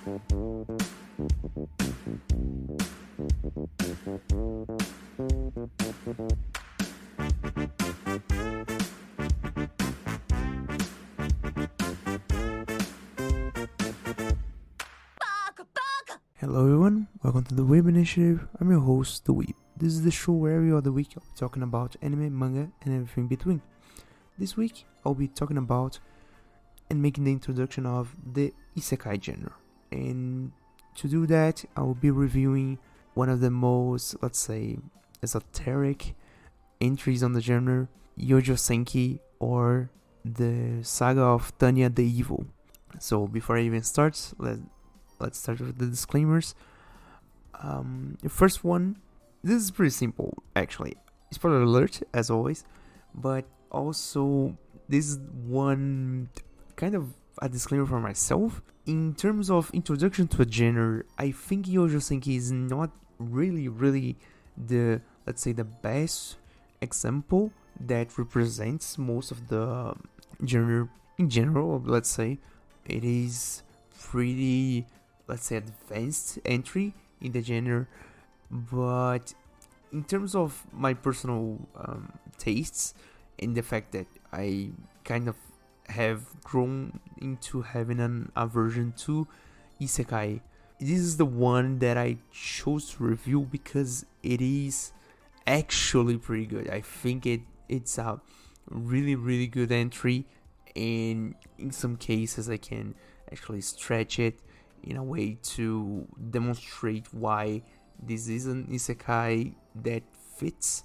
Hello everyone, welcome to the Weeb initiative. I'm your host, the Weeb. This is the show where every other week I'll be talking about anime, manga, and everything between. This week I'll be talking about and making the introduction of the Isekai genre. And to do that, I will be reviewing one of the most, let's say, esoteric entries on the genre, Youjo Senki, or the saga of Tanya the Evil. So before I even start, let's start with the disclaimers. The first one, this is pretty simple actually. Spoiler alert as always, but also this is one kind of a disclaimer for myself. In terms of introduction to a genre, I think Youjo Senki is not really the, let's say, the best example that represents most of the genre in general. Let's say it is pretty, let's say, advanced entry in the genre, but in terms of my personal tastes and the fact that I kind of have grown into having an aversion to Isekai, this is the one that I chose to review because it is actually pretty good. I think it's a really good entry, and in some cases I can actually stretch it in a way to demonstrate why this is an isekai that fits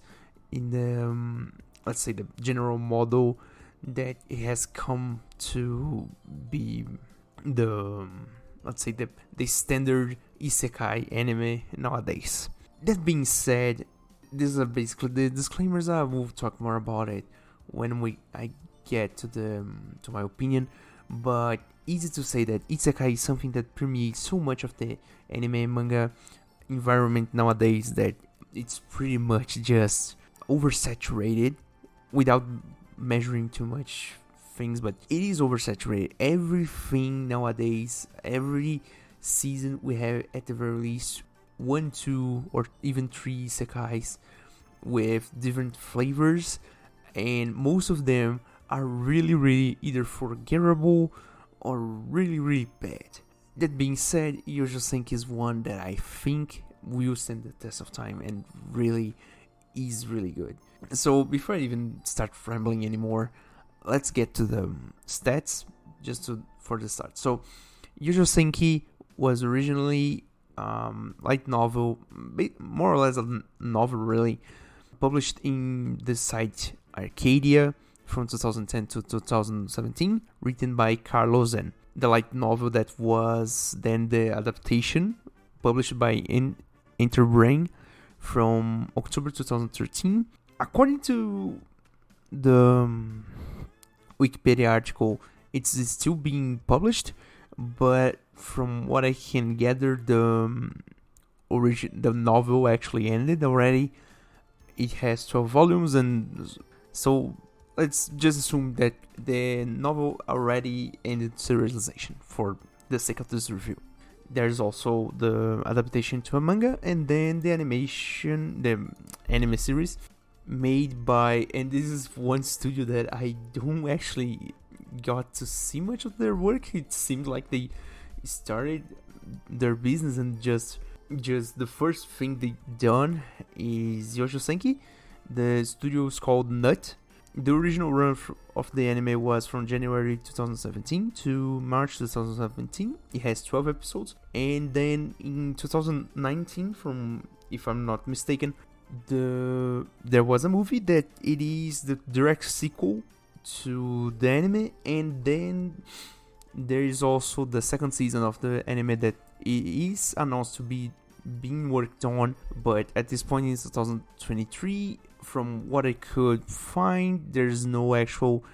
in the, let's say, the general model that it has come to be the, let's say, the standard isekai anime nowadays. That being said, these are basically the disclaimers. I will talk more about it when I get to my opinion, but easy to say that Isekai is something that permeates so much of the anime and manga environment nowadays that it's pretty much just oversaturated, without measuring too much things, but it is oversaturated. Everything nowadays, every season we have at the very least 1, 2, or even 3 isekais with different flavors, and most of them are really either forgettable or really bad. That being said, Youjo Senki is one that I think will stand the test of time and really is really good. So before I even start rambling anymore, let's get to the stats for the start. So Youjo Senki was originally light novel, more or less a novel really, published in the site Arcadia from 2010 to 2017, written by Carlos Zen. The light novel that was then the adaptation, published by Interbrain from October 2013. According to the Wikipedia article, it's still being published, but from what I can gather, the novel actually ended already. It has 12 volumes, and so let's just assume that the novel already ended serialization for the sake of this review. There's also the adaptation to a manga, and then the anime series made by, and this is one studio that I don't actually got to see much of their work. It seemed like they started their business and just the first thing they done is Youjo Senki. The studio is called Nut. The original run of the anime was from January 2017 to March 2017. It has 12 episodes. And then in 2019, from, if I'm not mistaken, there was a movie that it is the direct sequel to the anime. And then there is also the second season of the anime that is announced to be being worked on, but at this point in 2023, from what I could find, there's no actual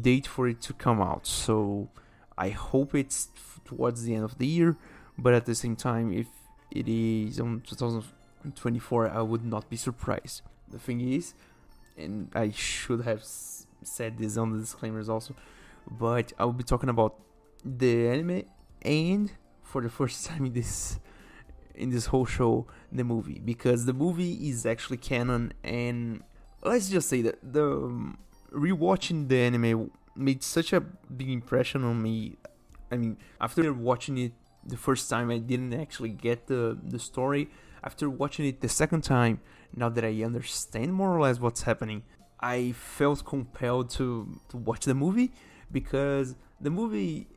date for it to come out. So I hope it's towards the end of the year, but at the same time, if it is on 2024, I would not be surprised. The thing is, and I should have said this on the disclaimers also, but I will be talking about the anime and for the first time in this whole show the movie, because the movie is actually canon. And let's just say that the rewatching the anime made such a big impression on me. I mean, after watching it the first time, I didn't actually get the story. After watching it the second time, now that I understand more or less what's happening, I felt compelled to watch the movie, because the movie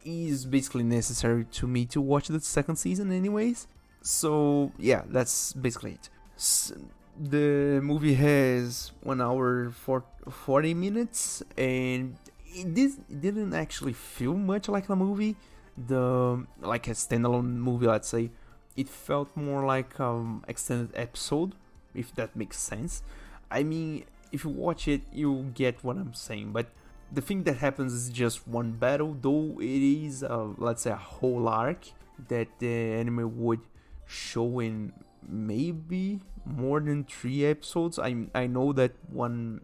is basically necessary to me to watch the second season anyways. So yeah, that's basically it. The movie has 1 hour 40 minutes, and it didn't actually feel much like a movie, like a standalone movie, let's say. It felt more like extended episode, if that makes sense. I mean, if you watch it, you get what I'm saying, but the thing that happens is just one battle, though it is, let's say, a whole arc that the anime would show in maybe more than 3 episodes. I know that 1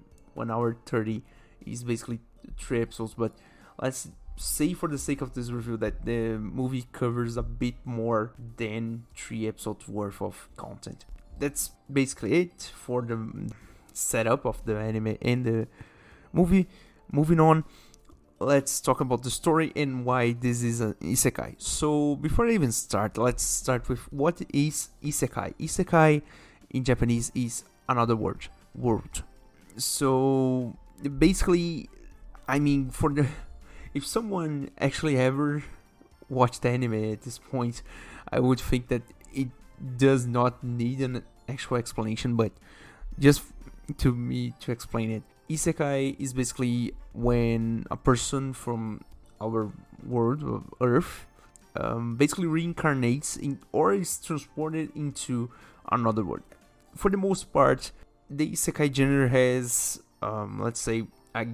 hour 30 is basically 3 episodes, but let's say for the sake of this review that the movie covers a bit more than 3 episodes worth of content. That's basically it for the setup of the anime and the movie. Moving on, let's talk about the story and why this is an isekai. So before I even start, let's start with what is isekai. Isekai in Japanese is another world. So basically, I mean, if someone actually ever watched anime at this point, I would think that it does not need an actual explanation, but just to me to explain it. Isekai is basically when a person from our world of Earth basically reincarnates or is transported into another world. For the most part, the Isekai genre has, let's say,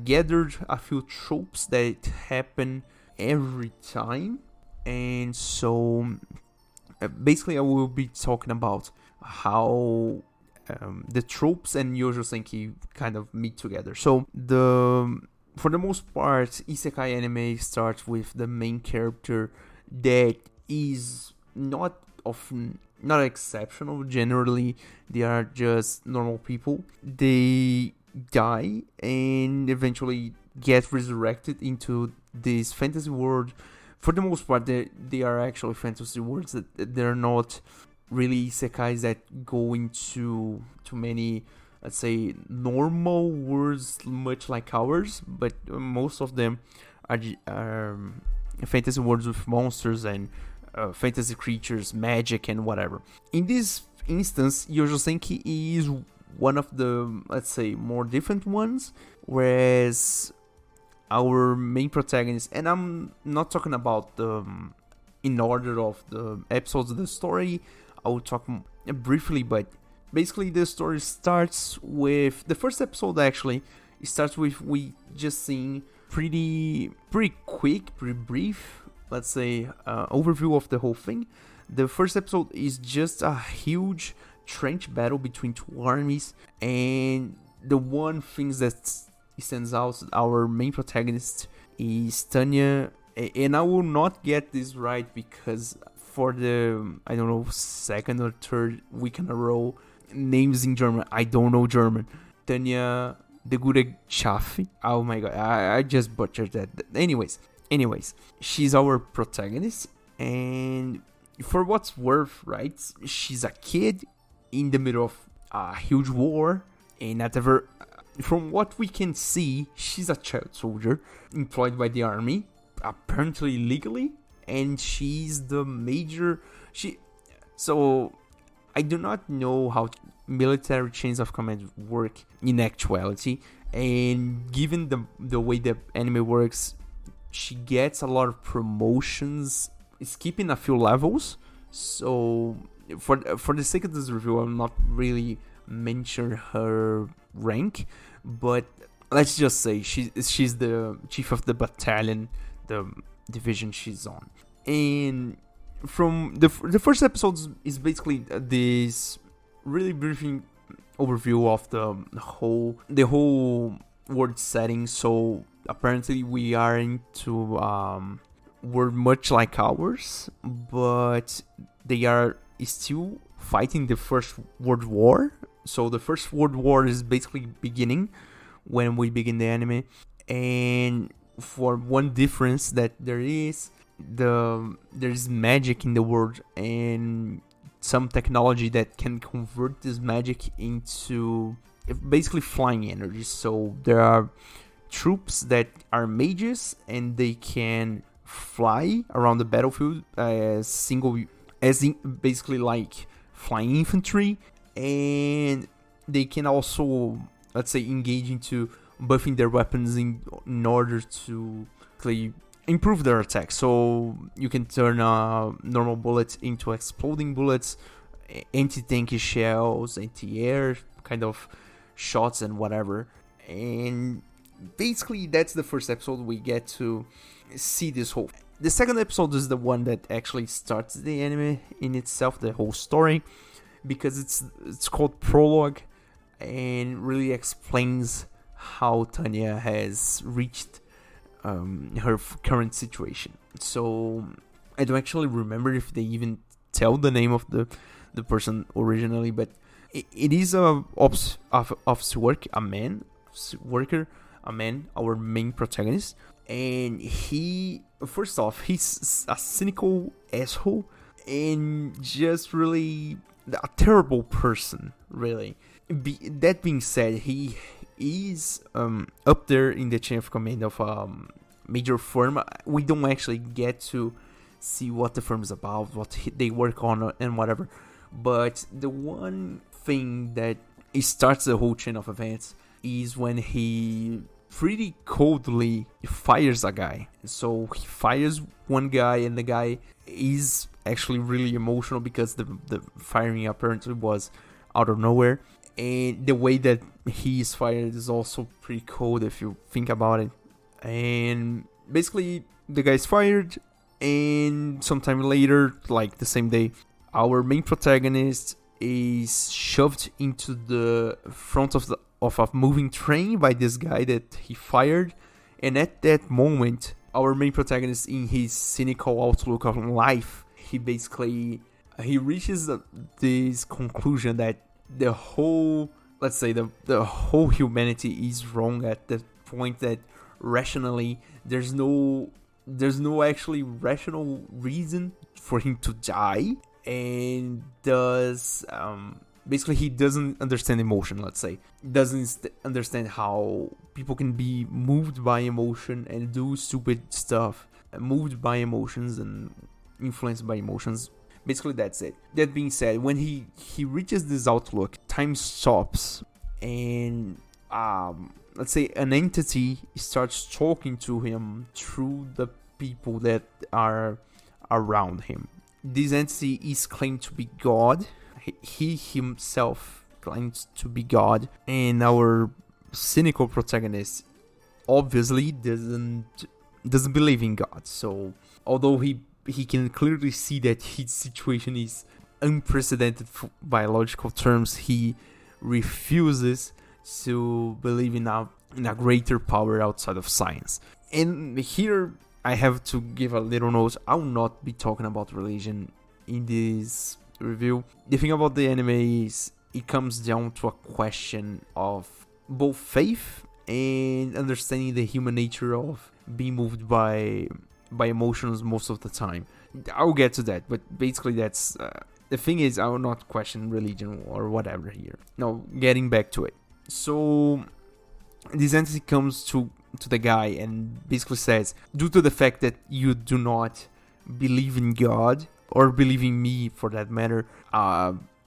gathered a few tropes that happen every time. And so basically I will be talking about how the tropes and Youjo Senki kind of meet together. So for the most part, isekai anime starts with the main character that is not exceptional. Generally, they are just normal people. They die and eventually get resurrected into this fantasy world. For the most part, they are actually fantasy worlds. That they're not really isekais that go into too many, let's say, normal worlds much like ours, but most of them are fantasy worlds with monsters and fantasy creatures, magic, and whatever. In this instance, Youjo Senki is one of the, let's say, more different ones, whereas our main protagonist, and I'm not talking about the in order of the episodes of the story, I will talk briefly, but basically the story starts with the first episode. Actually, it starts with we just seeing pretty quick, pretty brief, let's say, overview of the whole thing. The first episode is just a huge trench battle between two armies, and the one thing that stands out, our main protagonist is Tanya, and I will not get this right because for the, I don't know, second or third week in a row, names in German, I don't know German. Tanya de Gure Schaffi. Oh my god, I just butchered that. Anyways, she's our protagonist, and for what's worth, right, she's a kid in the middle of a huge war, and from what we can see, she's a child soldier employed by the army, apparently legally, and she's the major. So I do not know how military chains of command work in actuality, and given the way the anime works, she gets a lot of promotions, skipping a few levels. So for the sake of this review, I'm not really mention her rank, but let's just say she's the chief of the battalion, the division she's on. And from the first episode is basically this really briefing overview of the whole world setting. So apparently we are into were much like ours, but they are still fighting the First World War. So the First World War is basically beginning when we begin the anime, and for one difference that there's magic in the world and some technology that can convert this magic into basically flying energy. So there are troops that are mages and they can fly around the battlefield basically like flying infantry, and they can also, let's say, engage into buffing their weapons in order to improve their attack. So you can turn normal bullets into exploding bullets, anti-tank shells, anti-air kind of shots and whatever. And basically that's the first episode. We get to see this whole. The second episode is the one that actually starts the anime in itself, the whole story, because it's called Prologue, and really explains how Tanya has reached her current situation. So I don't actually remember if they even tell the name of the person originally, but it is a office worker, a man, our main protagonist. And he, first off, he's a cynical asshole and just really a terrible person, really. That being said, he is up there in the chain of command of a major firm. We don't actually get to see what the firm is about, what they work on, and whatever. But the one thing that starts the whole chain of events is when he pretty coldly fires a guy. So he fires one guy, and the guy is actually really emotional because the firing apparently was out of nowhere. And the way that he is fired is also pretty cold if you think about it. And basically the guy's fired, and sometime later, like the same day, our main protagonist is shoved into the front of a moving train by this guy that he fired. And at that moment, our main protagonist, in his cynical outlook on life, he reaches this conclusion that the whole, let's say, the whole humanity is wrong at the point that rationally there's no actually rational reason for him to die, and basically he doesn't understand emotion, let's say. Doesn't understand how people can be moved by emotion and do stupid stuff, moved by emotions and influenced by emotions. Basically that's it. That being said, when he reaches this outlook, time stops, and let's say an entity starts talking to him through the people that are around him. This entity is claimed to be God. He himself claims to be God, and our cynical protagonist obviously doesn't believe in God. So although he can clearly see that his situation is unprecedented for biological terms, he refuses to believe in a greater power outside of science. And here I have to give a little note. I will not be talking about religion in this review. The thing about the anime is it comes down to a question of both faith and understanding the human nature of being moved by emotions most of the time. I'll get to that, but basically that's the thing is, I will not question religion or whatever here. Now, getting back to it. So this entity comes to the guy and basically says, due to the fact that you do not believe in God, or believe in me for that matter,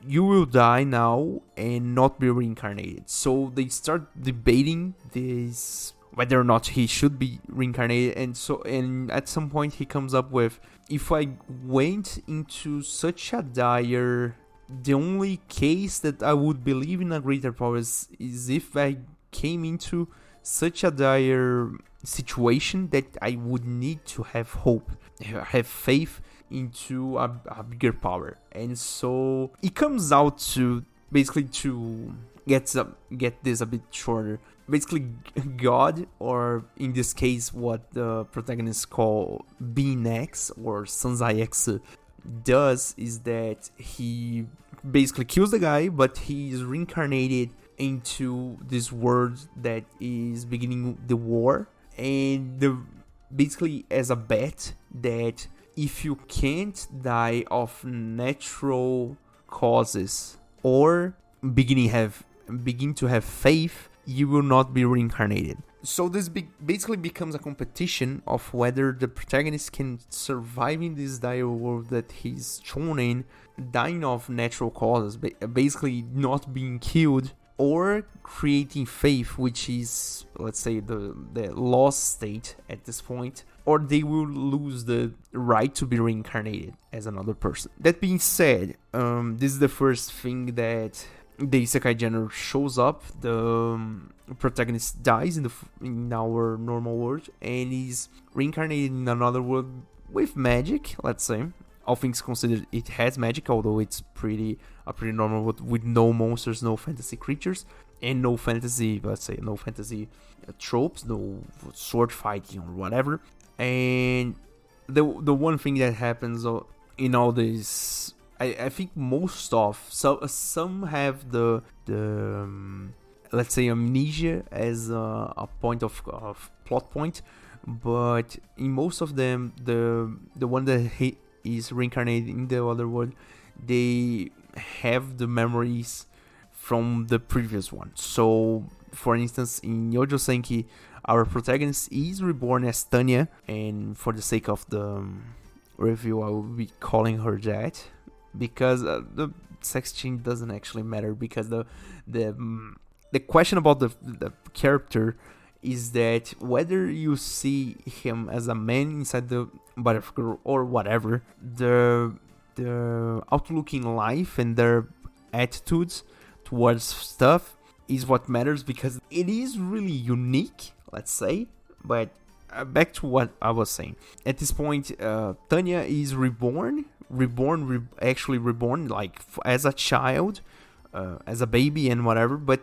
you will die now and not be reincarnated. So they start debating this, whether or not he should be reincarnated. And at some point he comes up with, if I went into such a dire, the only case that I would believe in a greater power is if I came into such a dire situation that I would need to have hope, have faith into a bigger power. And so it comes out to basically to get this a bit shorter. Basically, God, or in this case, what the protagonists call Being X or Sanzai X, does is that he basically kills the guy, but he is reincarnated into this world that is beginning the war, and basically as a bet that if you can't die of natural causes or begin to have faith, you will not be reincarnated. So this basically becomes a competition of whether the protagonist can survive in this dire world that he's shown in, dying of natural causes, basically not being killed, or creating faith, which is, let's say, the lost state at this point, or they will lose the right to be reincarnated as another person. That being said, this is the first thing that the Isekai genre shows up. The protagonist dies in our normal world and is reincarnated in another world with magic, let's say. All things considered, it has magic, although it's a pretty normal world with no monsters, no fantasy creatures, and no fantasy, tropes, no sword fighting or whatever. And the one thing that happens in all this, I think most of, some have the let's say amnesia as a point of plot point, but in most of them, the one that is reincarnated in the other world, they have the memories from the previous one. So, for instance, in Youjo Senki, our protagonist is reborn as Tanya, and for the sake of the review, I will be calling her that, because the sex change doesn't actually matter, because the question about the character is that whether you see him as a man inside the body of a girl or whatever, the outlook in life and their attitudes towards stuff is what matters, because it is really unique, let's say. But back to what I was saying. At this point, Tanya is reborn like as a child, as a baby and whatever, but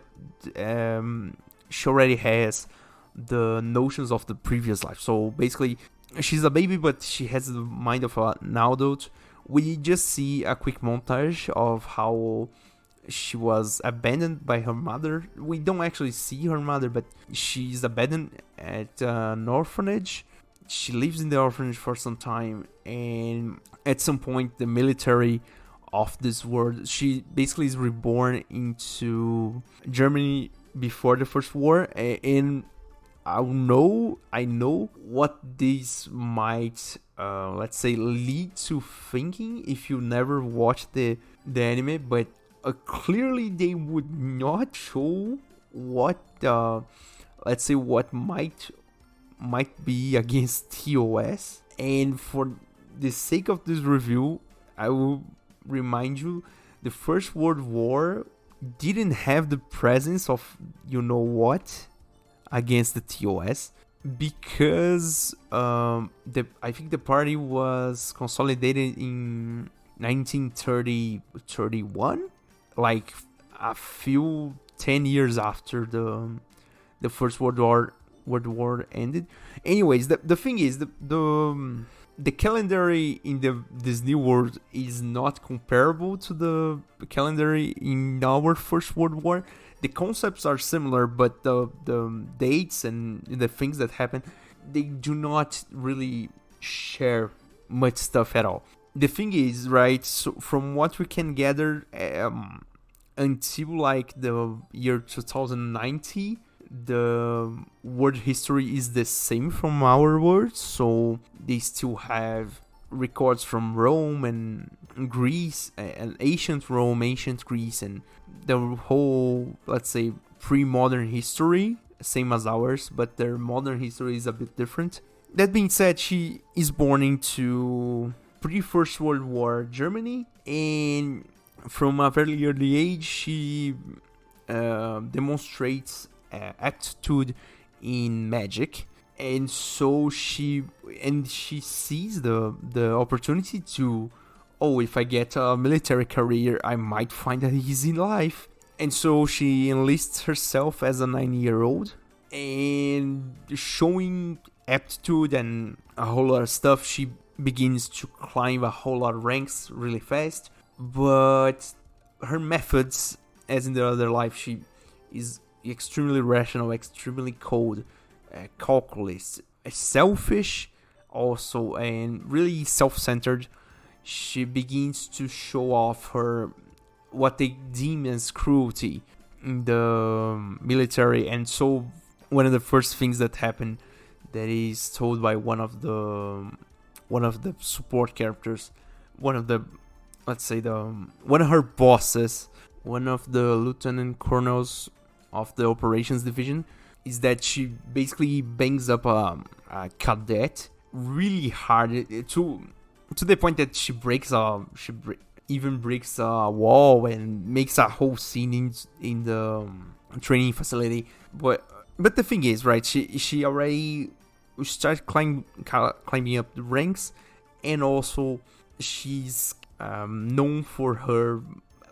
she already has the notions of the previous life. So basically, she's a baby, but she has the mind of an adult. We just see a quick montage of how she was abandoned by her mother. We don't actually see her mother, but she's abandoned at an orphanage. She lives in the orphanage for some time, and at some point, the military of this world, she basically is reborn into Germany before the First War, and I know what this might, let's say, lead to thinking if you never watched the anime, but clearly they would not show what, let's say, what might be against TOS. And for the sake of this review, I will remind you, the First World War didn't have the presence of what against the TOS, because I think the party was consolidated in 1931, like a few 10 years after the First World War ended. Anyways, the thing is, the calendar in this new world is not comparable to the calendar in our First World War. The concepts are similar, but the dates and the things that happen, they do not really share much stuff at all. The thing is, right, so from what we can gather, until like the year 2090, the world history is the same from our world, so they still have records from Rome and Greece, and ancient Rome, ancient Greece, and the whole, let's say, pre-modern history, same as ours, but their modern history is a bit different. That being said, she is born into pre-First World War Germany, and from a very early age, she demonstrates aptitude in magic, and so she sees the opportunity to, if I get a military career, I might find an easy life. And so she enlists herself as a 9-year-old, and showing aptitude and a whole lot of stuff, she begins to climb a whole lot of ranks really fast. But her methods, as in the other life, she is extremely rational, extremely cold, calculus, selfish also, and really self-centered. She begins to show off her what they deem as cruelty in the military. And so one of the first things that happen, that is told by one of the support characters, one of the, let's say, one of her bosses, one of the lieutenant colonels of the operations division, is that she basically bangs up a cadet really hard, to the point that she even breaks a wall and makes a whole scene in the training facility. But the thing is, right, she already started climbing up the ranks, and also she's known for her,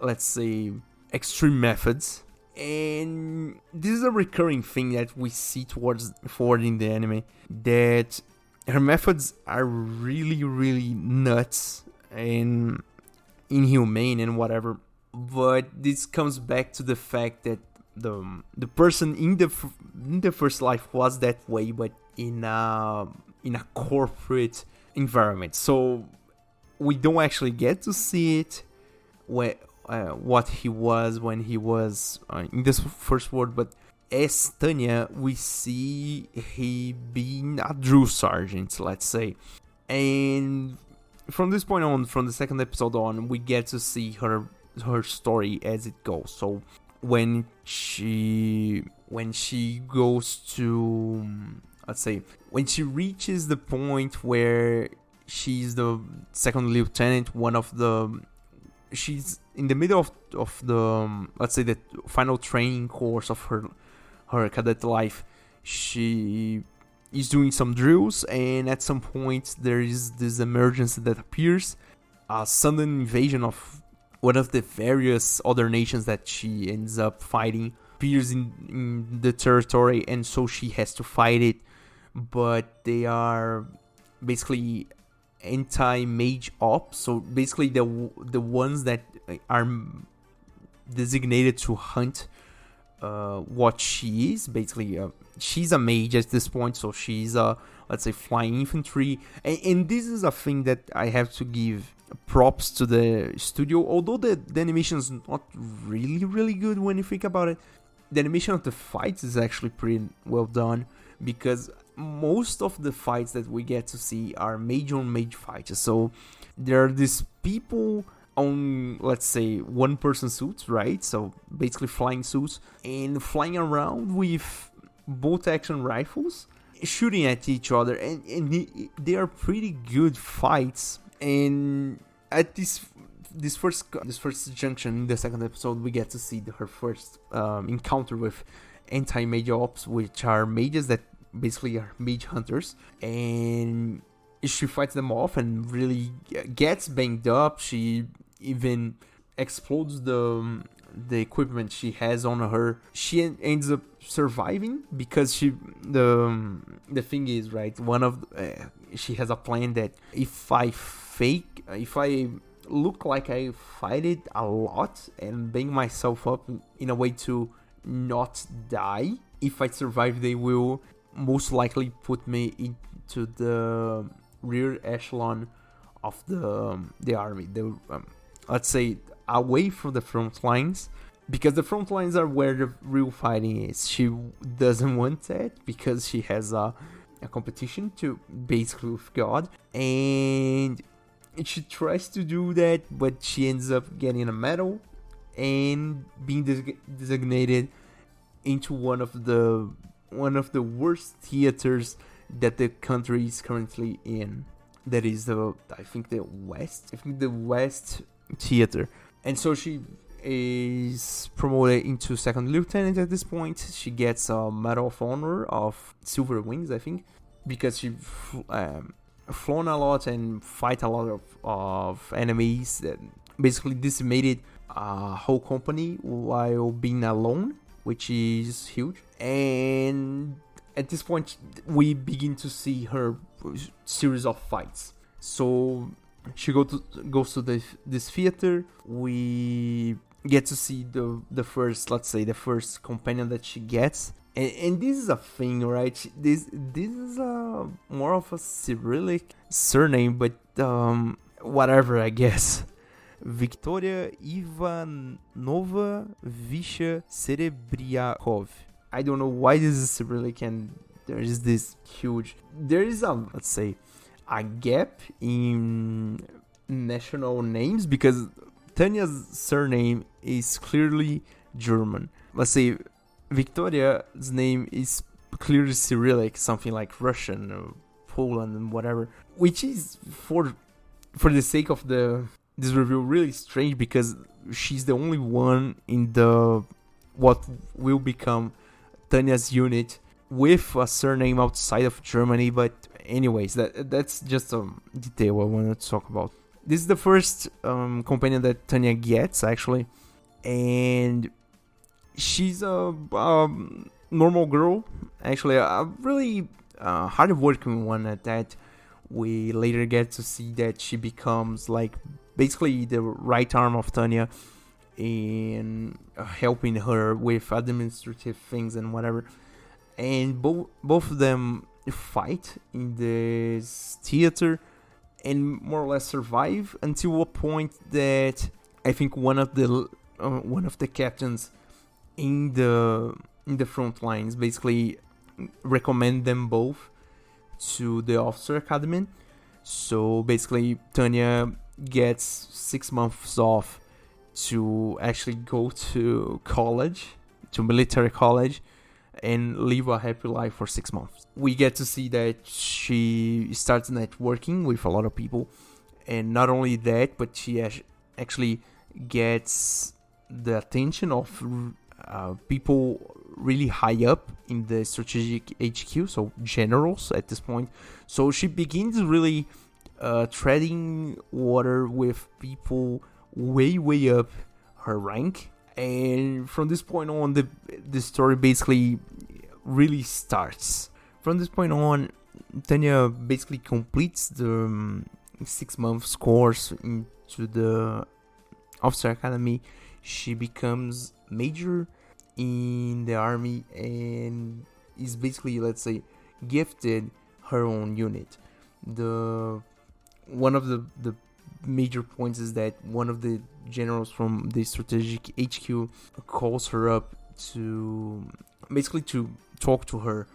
let's say, extreme methods. And this is a recurring thing that we see forward in the anime, that her methods are really, really nuts and inhumane and whatever. But this comes back to the fact that the person in the first life was that way, but in a corporate environment. So we don't actually get to see it what he was when he was in this first world. But as Tanya, we see he being a drill sergeant, let's say. And from this point on, from the second episode on, we get to see her story as it goes. So when she goes to, let's say, when she reaches the point where she's the second lieutenant, she's in the middle of the, let's say, the final training course of her cadet life. She is doing some drills, and at some point there is this emergency that appears, a sudden invasion of one of the various other nations that she ends up fighting appears in the territory, and so she has to fight it. But they are basically anti-mage ops, so basically the ones that are designated to hunt what she is. Basically, she's a mage at this point, so she's let's say, flying infantry. And this is a thing that I have to give props to the studio, although the animation is not really, really good when you think about it. The animation of the fights is actually pretty well done, because most of the fights that we get to see are mage on mage fights. So there are these people on, let's say, one-person suits, right? So basically flying suits, and flying around with bolt-action rifles, shooting at each other, and they are pretty good fights. And at this first junction in the second episode, we get to see her first encounter with anti-mage ops, which are mages that basically are mage hunters, and she fights them off and really gets banged up. She even explodes the equipment she has on her. She ends up surviving because the thing is, right, she has a plan that if I look like I fight it a lot and bang myself up in a way to not die, if I survive, they will most likely put me into the rear echelon of the army. Let's say, away from the front lines, because the front lines are where the real fighting is. She doesn't want that because she has a competition to basically with God, and she tries to do that, but she ends up getting a medal and being designated into one of the worst theaters that the country is currently in. That is the West theater. And so she is promoted into second lieutenant at this point. She gets a Medal of Honor of Silver Wings, I think, because she flown a lot and fight a lot of enemies that basically decimated a whole company while being alone, which is huge. And at this point, we begin to see her series of fights. So she goes to this theater. We get to see the first, let's say, the first companion that she gets. And this is a thing, right? This is more of a Cyrillic surname, but whatever, I guess. Victoria Ivanova Visha Serebriakov. I don't know why this is Cyrillic, and there is let's say, a gap in national names, because Tanya's surname is clearly German. Let's say Victoria's name is clearly Cyrillic, something like Russian or Poland and whatever, which is for the sake of this review really strange, because she's the only one in the what will become Tanya's unit with a surname outside of Germany. But anyways, that's just a detail I wanted to talk about. This is the first companion that Tanya gets, actually, and she's a normal girl, actually, a really hard-working one at that. We later get to see that she becomes like basically the right arm of Tanya in helping her with administrative things and whatever. And both of them fight in this theater and more or less survive until a point that I think one of the captains in the front lines basically recommend them both to the officer academy. So basically Tanya gets 6 months off to actually go to college, to military college, and live a happy life for 6 months. We get to see that she starts networking with a lot of people, and not only that, but she actually gets the attention of people really high up in the strategic HQ, so generals at this point. So she begins really treading water with people way up her rank, and from this point on, the story basically really starts. From this point on, Tanya basically completes the 6 months course into the officer academy. She becomes major in the army and is basically, let's say, gifted her own unit. One of the major points is that one of the generals from the strategic HQ calls her up to basically to talk to her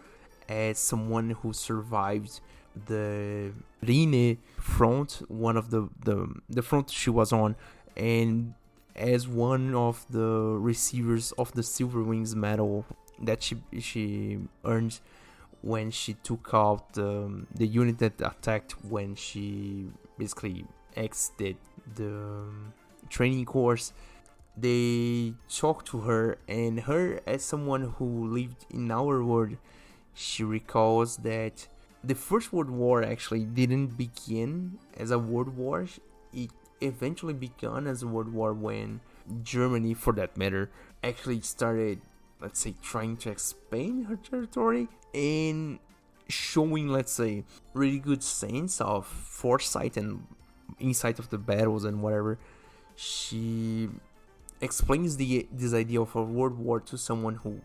as someone who survived the Rhine front, one of the front she was on, and as one of the receivers of the Silver Wings medal that she earned when she took out the unit that attacked when she basically exited the training course. They talk to her, and her, as someone who lived in our world, she recalls that the First World War actually didn't begin as a world war. It eventually began as a world war when Germany, for that matter, actually started, let's say, trying to expand her territory and showing, let's say, really good sense of foresight and insight of the battles and whatever. She explains this idea of a world war to someone who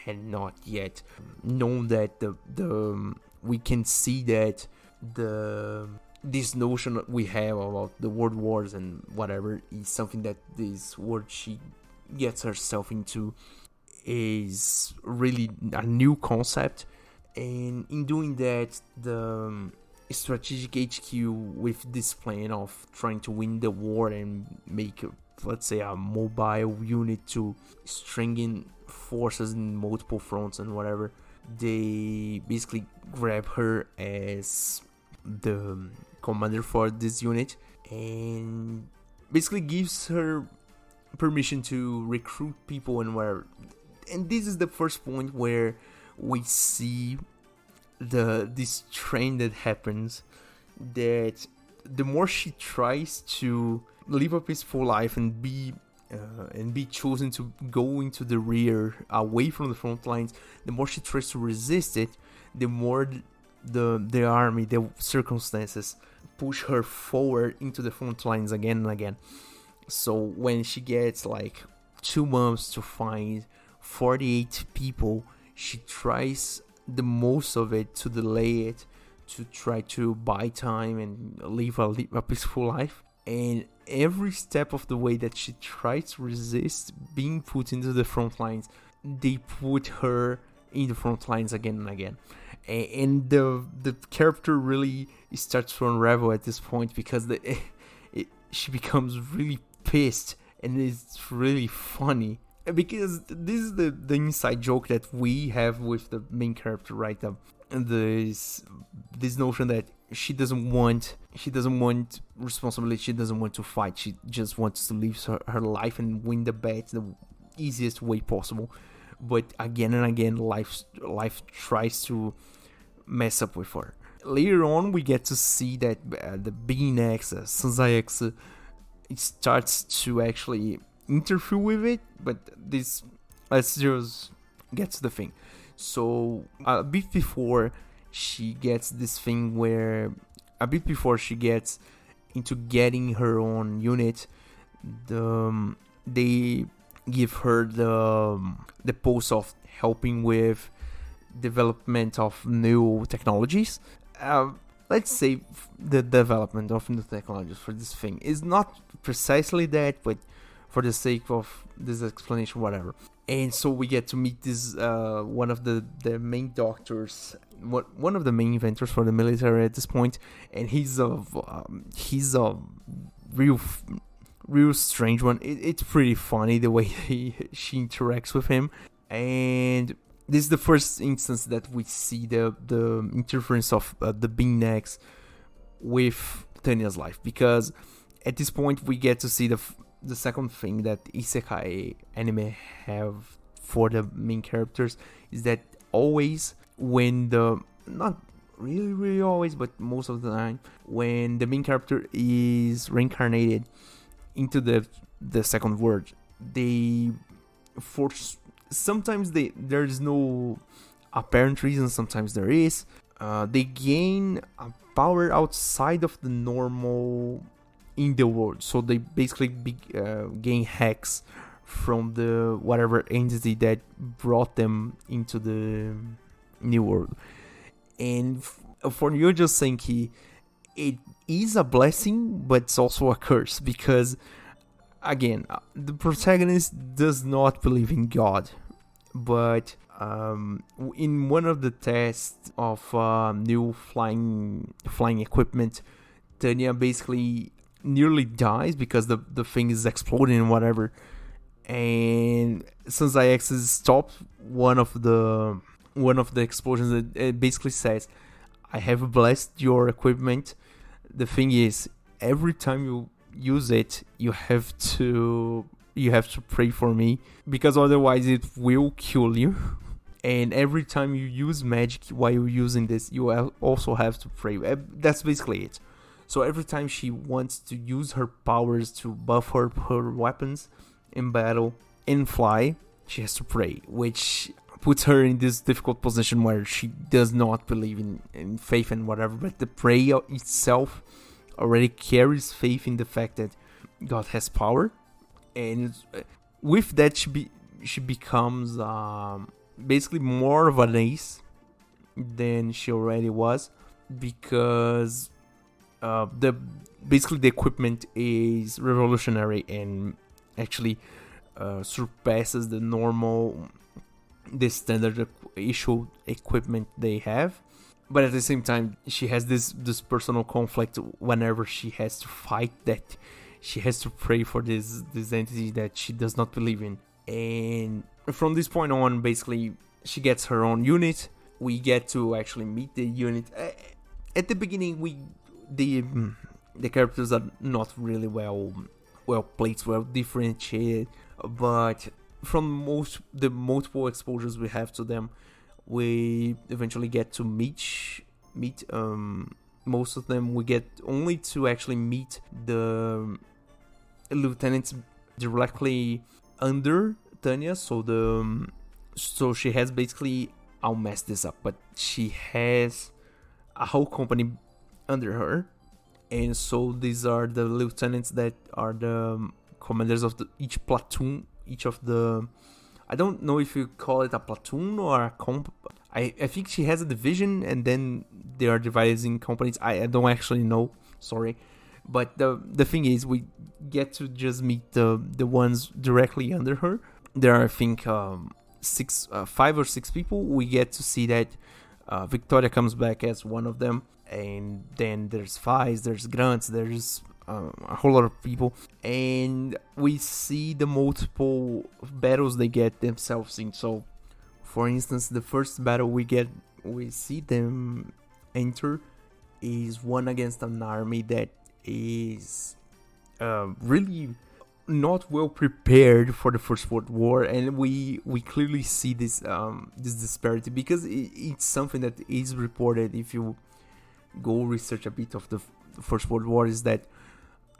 had not yet known that we can see that this notion we have about the world wars and whatever is something that this world she gets herself into is really a new concept. And in doing that, the strategic HQ, with this plan of trying to win the war and make, let's say, a mobile unit to string in forces in multiple fronts and whatever, they basically grab her as the commander for this unit and basically gives her permission to recruit people and whatever. And this is the first point where we see this trend that happens, that the more she tries to live a peaceful life and be and be chosen to go into the rear, away from the front lines, the more she tries to resist it, the more the army, the circumstances push her forward into the front lines again and again. So when she gets like 2 months to find 48 people, she tries the most of it to delay it, to try to buy time and live a peaceful life. And every step of the way that she tries to resist being put into the front lines, they put her in the front lines again and again. And the character really starts to unravel at this point, because she becomes really pissed, and it's really funny. Because this is the inside joke that we have with the main character, right? This notion that she doesn't want responsibility, she doesn't want to fight, she just wants to live her life and win the bet the easiest way possible. But again and again, life tries to mess up with her. Later on, we get to see that the being X, Sansai X, it starts to actually interfere with it. But let's just get to the thing. So a bit before she gets into getting her own unit, they give her the post of helping with development of new technologies. Let's say the development of new technologies for this thing is not precisely that, but for the sake of this explanation, whatever. And so we get to meet this one of the main doctors, one of the main inventors for the military at this point, and he's a real strange one. It's pretty funny the way she interacts with him, and this is the first instance that we see the interference of the Being X with Tanya's life, because at this point we get to see the second thing that Isekai anime have for the main characters, is that always when not really always, but most of the time, when the main character is reincarnated into the second world, they force. Sometimes there's no apparent reason, sometimes there is. They gain a power outside of the normal in the world, so they basically gain hacks from the whatever entity that brought them into the new world. And for Youjo Senki, it is a blessing, but it's also a curse, because again, the protagonist does not believe in God, but in one of the tests of new flying equipment, Tanya basically nearly dies because the thing is exploding and whatever. And Sansai X stopped one of the explosions. It basically says, "I have blessed your equipment. The thing is, every time you use it, you have to pray for me, because otherwise it will kill you. And every time you use magic while you're using this, you also have to pray." That's basically it. So every time she wants to use her powers to buff her weapons in battle and fly, she has to pray, which puts her in this difficult position where she does not believe in faith and whatever, but the prayer itself already carries faith in the fact that God has power. And with that, she becomes basically more of an ace than she already was, because the equipment is revolutionary and actually surpasses the standard issue equipment they have. But at the same time, she has this personal conflict whenever she has to fight, that she has to pray for this entity that she does not believe in. And from this point on, basically, she gets her own unit. We get to actually meet the unit. At the beginning, the characters are not really well placed, well differentiated, but from the multiple exposures we have to them, we eventually get to meet most of them. We get only to actually meet the lieutenant's directly under Tanya, so she has basically, I'll mess this up, but she has a whole company under her, and so these are the lieutenants that are the commanders of each platoon, each of the, I don't know if you call it a platoon or a comp. I think she has a division, and then they are divided in companies. I don't actually know, sorry. But the thing is, we get to just meet the ones directly under her. There are, I think, 5 or 6 people. We get to see that Victoria comes back as one of them. And then there's Faiz, there's Grunts, there's a whole lot of people. And we see the multiple battles they get themselves in. So, for instance, the first battle we see them enter is one against an army that is really not well prepared for the First World War, and we clearly see this disparity, because it's something that is reported if you go research a bit of the First World War, is that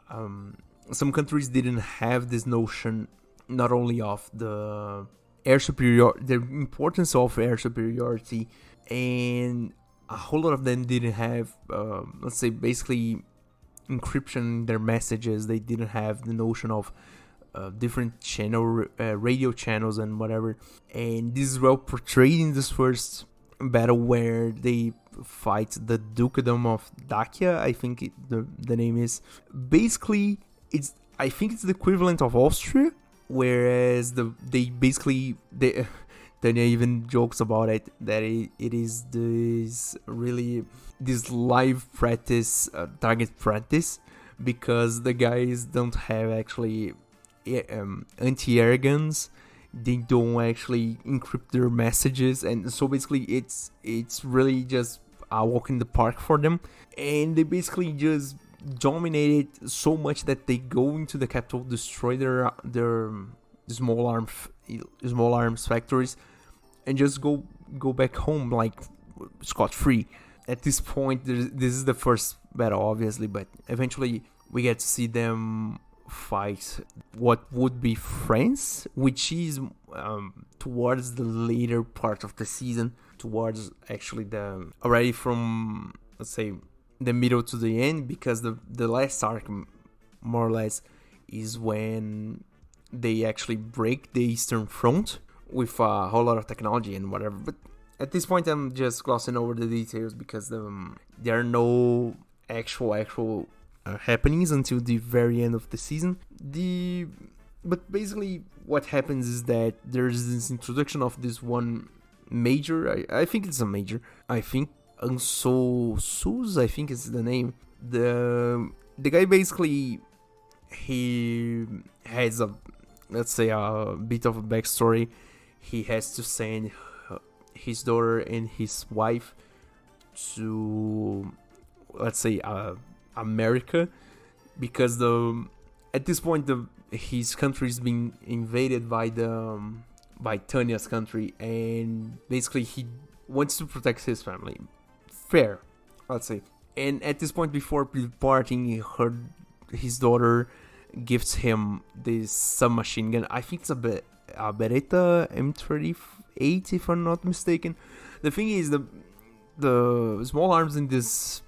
some countries didn't have this notion, not only of the importance of air superiority, and a whole lot of them didn't have, let's say, basically encryption in their messages. They didn't have the notion of different radio channels and whatever. And this is well portrayed in this first battle, where they fight the Dukedom of Dacia, I think the name is. Basically, I think it's the equivalent of Austria, whereas Tanya even jokes about it, that it is this live practice, target practice, because the guys don't have actually anti-air guns. They don't actually encrypt their messages, and so basically it's really just a walk in the park for them. And they basically just dominate it so much that they go into the capital, destroy their small arms factories, and just go back home like scot-free. At this point, this is the first battle, obviously, but eventually we get to see them fight what would be France, which is towards the later part of the season, towards actually already from, let's say, the middle to the end, because the last arc, more or less, is when they actually break the Eastern Front with a whole lot of technology and whatever. But at this point, I'm just glossing over the details, because there are no actual happenings until the very end of the season. But basically, what happens is that there's this introduction of this one major. I think it's a major. I think Anso Sus, I think is the name. The guy basically, he has let's say a bit of a backstory. He has to send his daughter and his wife to, let's say, America, because at this point his country is being invaded by Tanya's country, and basically he wants to protect his family. Fair, let's say. And at this point, before departing, his daughter gives him this submachine gun. I think it's a Beretta M38, if I'm not mistaken. The thing is, the small arms in this,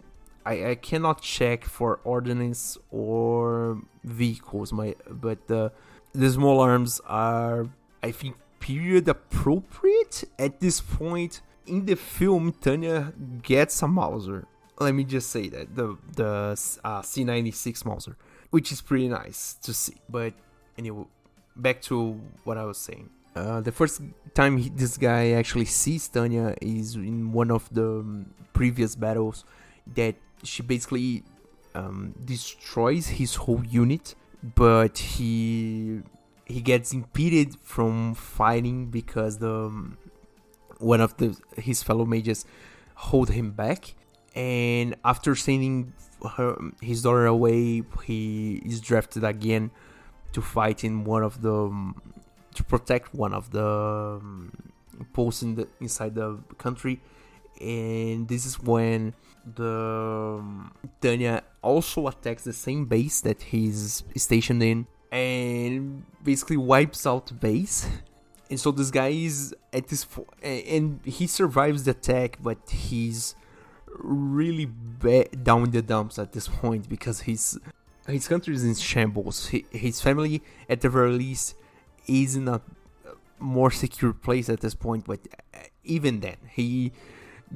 I cannot check for ordnance or vehicles, but the small arms are, I think, period appropriate. At this point in the film, Tanya gets a Mauser. Let me just say that the C96 Mauser, which is pretty nice to see. But anyway, back to what I was saying. The first time this guy actually sees Tanya is in one of the previous battles, that she basically destroys his whole unit, but he gets impeded from fighting because one of his fellow mages hold him back. And after sending his daughter away, he is drafted again to fight in to protect one of the posts inside the country. And this is when Tanya also attacks the same base that he's stationed in, and basically wipes out the base. And so this guy is at this and he survives the attack, but he's really down in the dumps at this point because his country is in shambles. His family, at the very least, is in a more secure place at this point. But even then, he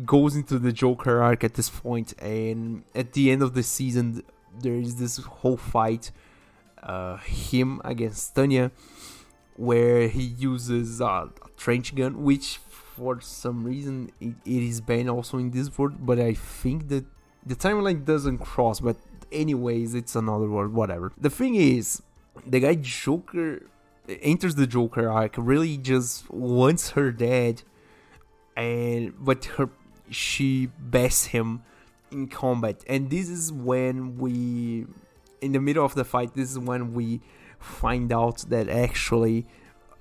goes into the Joker arc at this point, and at the end of the season, there is this whole fight, him against Tanya, where he uses a trench gun, which for some reason it is banned also in this world, but I think that the timeline doesn't cross. But anyways, it's another world, whatever. The thing is, the guy Joker enters the Joker arc, really just wants her dead, but she bests him in combat, and this is when in the middle of the fight, this is when we find out that actually,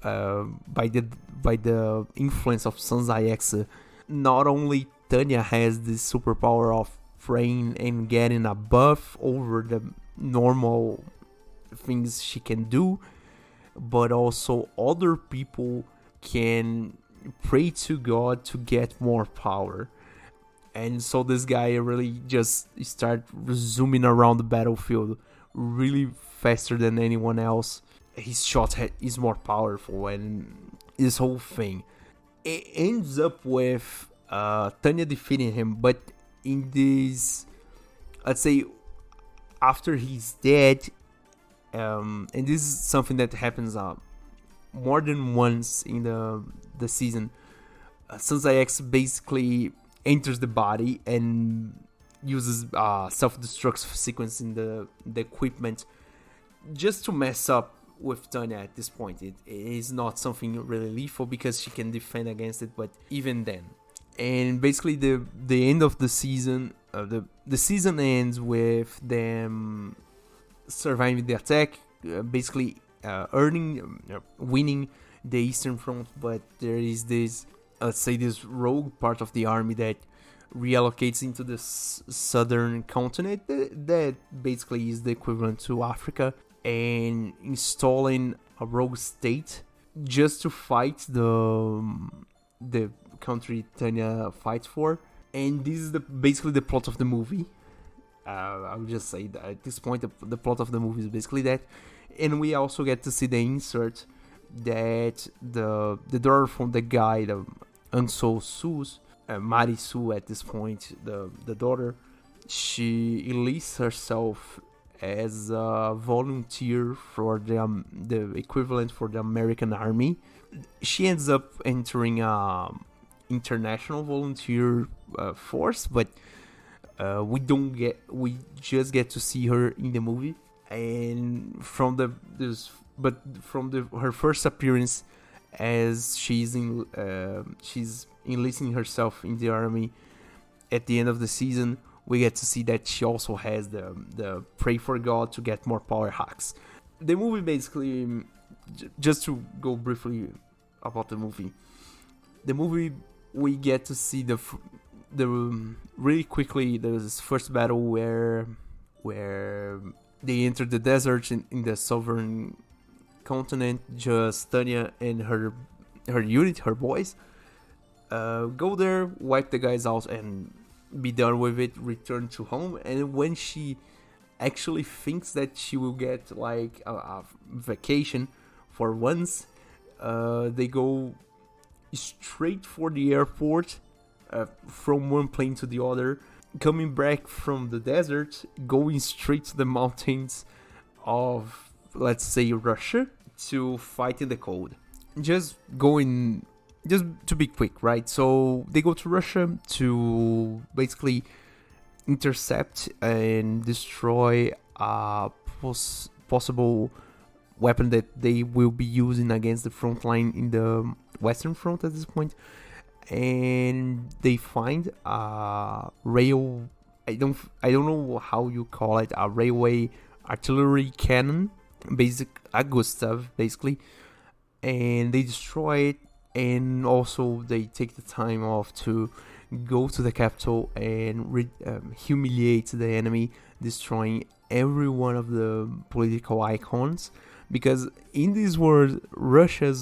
by the influence of Sansai X, not only Tanya has this superpower of praying and getting a buff over the normal things she can do, but also other people can pray to God to get more power. And so this guy really just start zooming around the battlefield really faster than anyone else. His shot is more powerful, and this whole thing, it ends up with Tanya defeating him. But in this, let's say, after he's dead, and this is something that happens more than once in the season, Sansai X basically enters the body and uses self-destruct sequence in the equipment just to mess up with Tanya at this point. It is not something really lethal because she can defend against it, but even then. And basically the end of the season, the season ends with them surviving the attack, basically winning the Eastern Front. But there is this, let's say, this rogue part of the army that reallocates into the southern continent, that basically is the equivalent to Africa, and installing a rogue state just to fight the country Tanya fights for. And this is basically the plot of the movie. I would just say that at this point the plot of the movie is basically that. And we also get to see the insert that the daughter from the guy, the Anso Su's, Mari Su at this point, the daughter, she enlists herself as a volunteer for the equivalent for the American Army. She ends up entering international volunteer force, but we just get to see her in the movie. And from her first appearance, as she's enlisting herself in the army at the end of the season, we get to see that she also has the pray for God to get more power hacks. The movie basically, just to go briefly about the movie, we get to see the really quickly this first battle where they enter the desert in the southern continent. Just Tanya and her unit, her boys, go there, wipe the guys out, and be done with it. Return to home, and when she actually thinks that she will get like a vacation for once, they go straight for the airport, from one plane to the other, coming back from the desert, going straight to the mountains of, let's say, Russia, to fight in the cold. Just to be quick, right? So they go to Russia to basically intercept and destroy a possible weapon that they will be using against the front line in the Western Front at this point. And they find a rail, I don't know how you call it, a railway artillery cannon, a Gustav basically, and they destroy it. And also they take the time off to go to the capital and humiliate the enemy, destroying every one of the political icons, because in this world Russia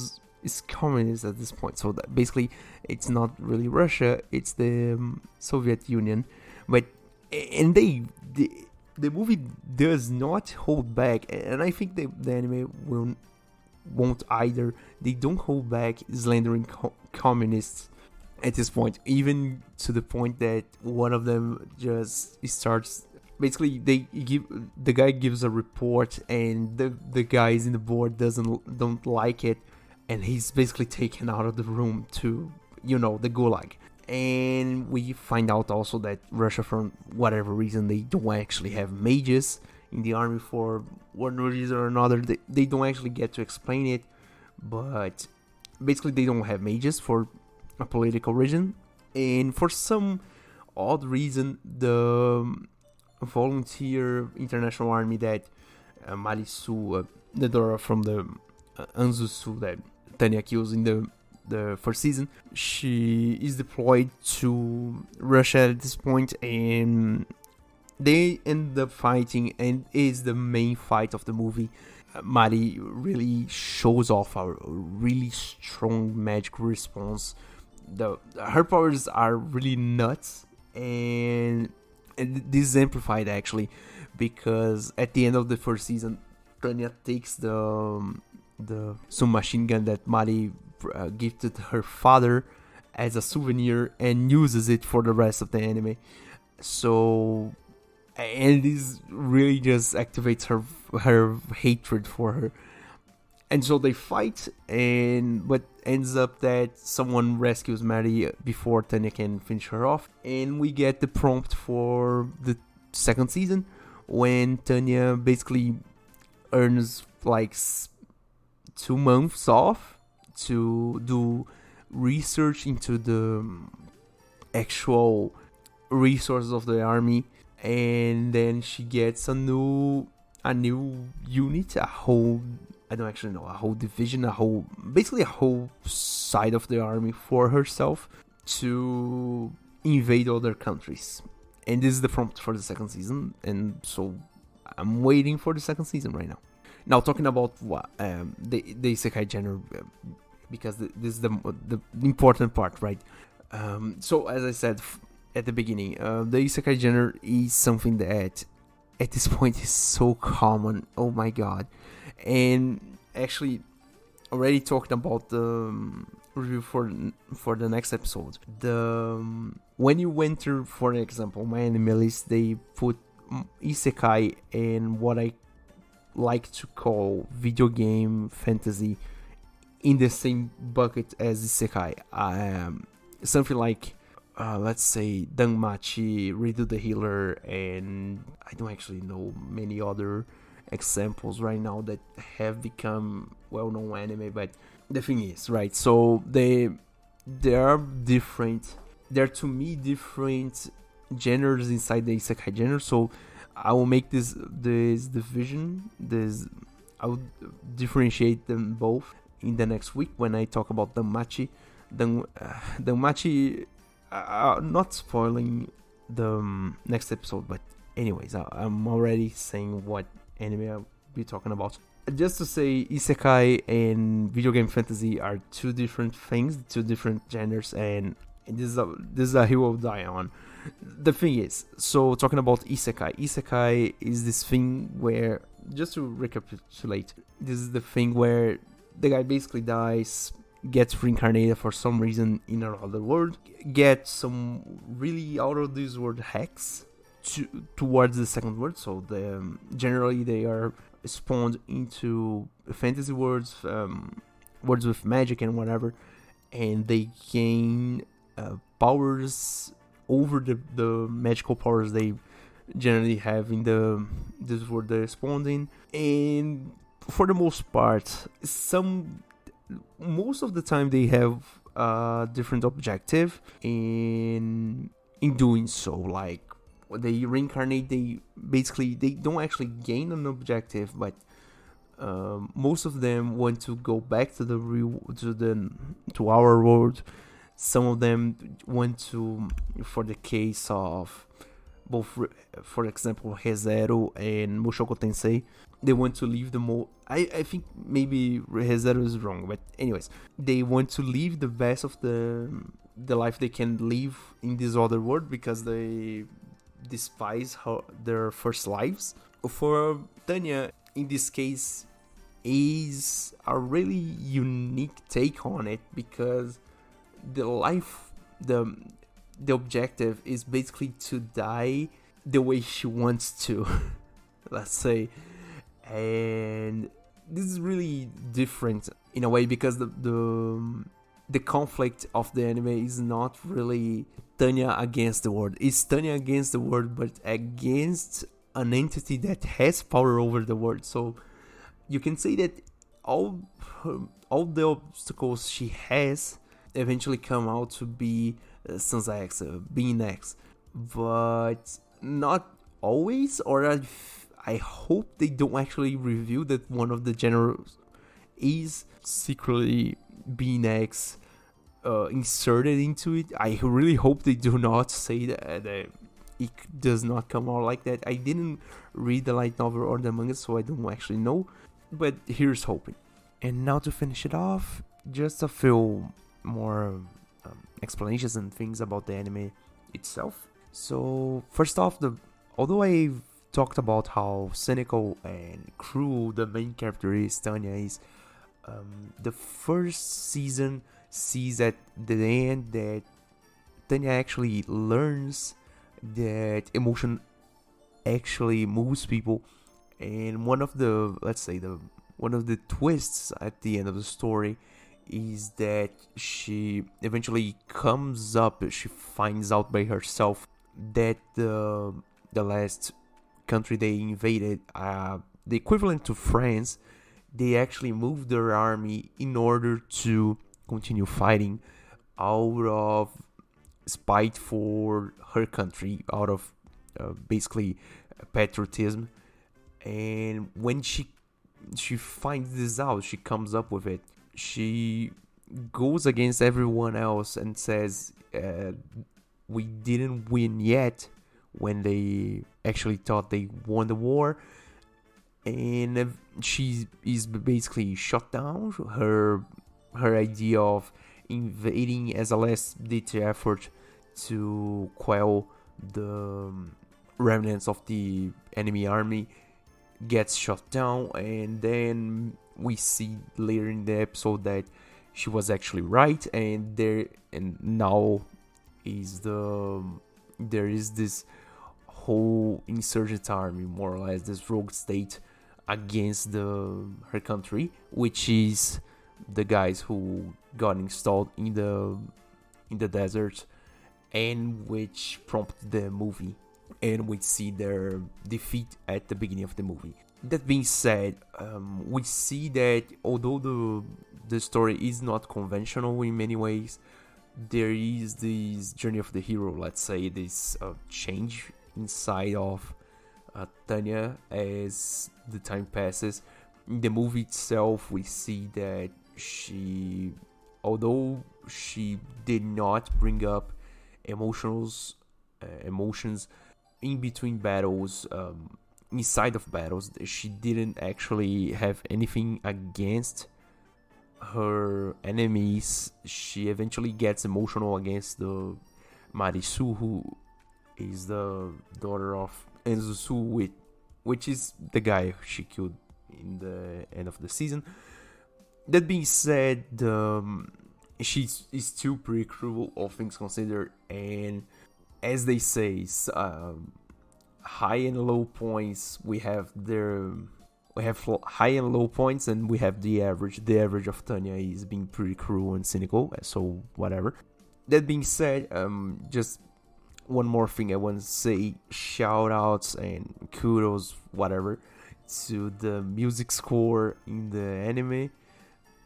is communist at this point, so that basically it's not really Russia, it's the Soviet Union. But and the movie does not hold back, and I think the anime won't either. They don't hold back slandering communists at this point, even to the point that one of them just starts. Basically, the guy gives a report, and the guys in the board don't like it, and he's basically taken out of the room to the gulag. And we find out also that Russia, for whatever reason, they don't actually have mages in the army for one reason or another. They don't actually get to explain it, but basically they don't have mages for a political reason. And for some odd reason, the volunteer international army that Marisu, the Dora from the Anzusu that Tanya kills in the first season, she is deployed to Russia at this point, and they end up fighting, and is the main fight of the movie. Mari really shows off a really strong magical response. Her powers are really nuts, and this is amplified actually, because at the end of the first season, Tanya takes the submachine gun that Mari gifted her father as a souvenir and uses it for the rest of the anime. So, and this really just activates her hatred for her. And so they fight, but ends up that someone rescues Mari before Tanya can finish her off. And we get the prompt for the second season, when Tanya basically earns like 2 months off to do research into the actual resources of the army, and then she gets a new unit, a whole division, basically a whole side of the army for herself to invade other countries. And this is the prompt for the second season, and so I'm waiting for the second season right now. Now, talking about the Isekai genre, because this is the important part, right? So as I said at the beginning, the Isekai genre is something that at this point is so common. Oh my god. And actually, already talking about the review for the next episode. When you enter, for example, my anime list, they put Isekai and what I like to call video game fantasy in the same bucket as Isekai. Something like let's say Danmachi, Redo the Healer, and I don't actually know many other examples right now that have become well-known anime. But the thing is, right, so they are different. They're, to me, different genres inside the Isekai genre. So I will make this division. I would differentiate them both in the next week when I talk about Danmachi. Danmachi, not spoiling the next episode, but anyways, I'm already saying what anime I'll be talking about. Just to say, Isekai and video game fantasy are two different things, two different genres, and this is a hill I'll die on. The thing is, so talking about Isekai is this thing where, just to recapitulate, this is the thing where the guy basically dies, gets reincarnated for some reason in another world, gets some really out of this world hacks towards the second world. So generally they are spawned into fantasy worlds, worlds with magic and whatever, and they gain powers over the magical powers they generally have in this world they're spawned in. And for the most part, most of the time they have a different objective in doing so. Like, when they reincarnate, they don't actually gain an objective, but most of them want to go back to our world. Some of them want to, for the case of both, for example, Re:Zero and Mushoku Tensei, they want to leave the I think maybe Re:Zero is wrong, but anyways, they want to leave the best of the life they can live in this other world because they despise their first lives. For Tanya, in this case, is a really unique take on it because the objective is basically to die the way she wants to, let's say. And this is really different in a way because the conflict of the anime is not really Tanya against the world. It's Tanya against the world, but against an entity that has power over the world. So you can say that all the obstacles she has eventually come out to be Sansa X, Being X, but not always. Or I hope they don't actually reveal that one of the generals is secretly Being X inserted into it. I really hope they do not say that it does not come out like that. I didn't read the light novel or the manga, so I don't actually know, but here's hoping. And now to finish it off, just a few more explanations and things about the anime itself. So first off, although I've talked about how cynical and cruel the main character is, Tanya is, the first season sees at the end that Tanya actually learns that emotion actually moves people, and one of the twists at the end of the story is that she eventually she finds out by herself that the last country they invaded, the equivalent to France, they actually moved their army in order to continue fighting out of spite for her country, out of basically patriotism. And when she finds this out, she comes up with it, she goes against everyone else and says, we didn't win yet, when they actually thought they won the war. And she is basically shut down. Her idea of invading as a last-ditch effort to quell the remnants of the enemy army gets shut down. And then we see later in the episode that she was actually right, and now there is this whole insurgent army, more or less, this rogue state against her country, which is the guys who got installed in the desert, and which prompted the movie, and we see their defeat at the beginning of the movie. That being said, we see that although the story is not conventional in many ways, there is this journey of the hero, let's say, this change inside of Tanya as the time passes. In the movie itself, we see that although she did not bring up emotions in between battles, inside of battles, she didn't actually have anything against her enemies. She eventually gets emotional against the Marisu, who is the daughter of Enzusu, which is the guy she killed in the end of the season. That being said, she is still pretty cruel, all things considered, and as they say, high and low points. We have high and low points, and we have the average. The average of Tanya is being pretty cruel and cynical, so whatever. That being said, just one more thing I want to say: shout outs and kudos, whatever, to the music score in the anime.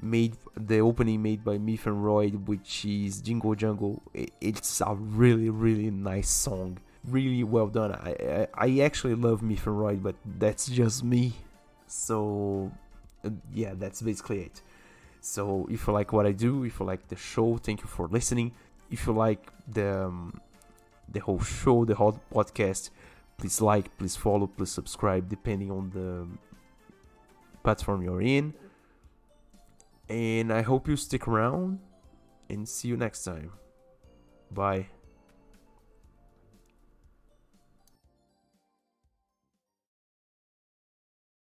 The opening made by Myth and Roy, which is Jingle Jungle. It's a really, really nice song. Really well done. I actually love Myth and Roy, but that's just me. So yeah, that's basically it. So if you like what I do, if you like the show, thank you for listening. If you like the the whole show, the whole podcast, please like, please follow, please subscribe, depending on the platform you're in. And I hope you stick around, and see you next time. Bye.